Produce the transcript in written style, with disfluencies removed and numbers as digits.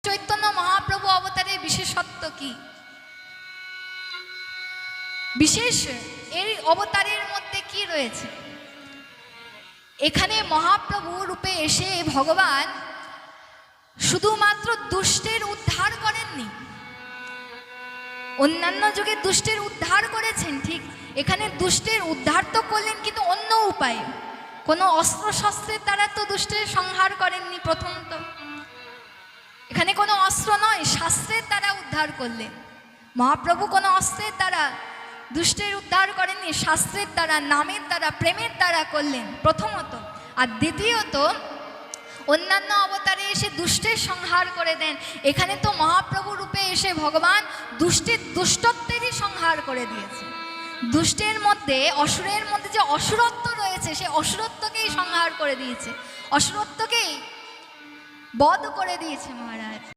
চৈতন্য মহাপ্রভু অবতারের বিশেষত্ব কি? বিশেষ এই অবতারের মধ্যে কি রয়েছে? এখানে মহাপ্রভু রূপে এসে ভগবান শুধুমাত্র দুষ্টের উদ্ধার করেননি। অন্যান্য যুগে দুষ্টের উদ্ধার করেছেন, ঠিক এখানে দুষ্টের উদ্ধার তো করলেন, কিন্তু অন্য উপায়ে। কোনো অস্ত্র শস্ত্রের দ্বারা তো দুষ্টের সংহার করেননি। প্রথমত এখানে কোনো অস্ত্র নয়, শাস্ত্রের দ্বারা উদ্ধার করলেন মহাপ্রভু। কোনো অস্ত্রের দ্বারা দুষ্টের উদ্ধার করেননি, শাস্ত্রের দ্বারা, নামের দ্বারা, প্রেমের দ্বারা করলেন প্রথমত। আর দ্বিতীয়ত অন্যান্য অবতারে এসে দুষ্টের সংহার করে দেন। এখানে তো মহাপ্রভু রূপে এসে ভগবান দুষ্টের দুষ্টত্বেরই সংহার করে দিয়েছে। দুষ্টের মধ্যে, অসুরের মধ্যে যে অসুরত্ব রয়েছে, সে অসুরত্বকেই সংহার করে দিয়েছে, অসুরত্বকেই বধ করে দিয়েছে মহারাজ।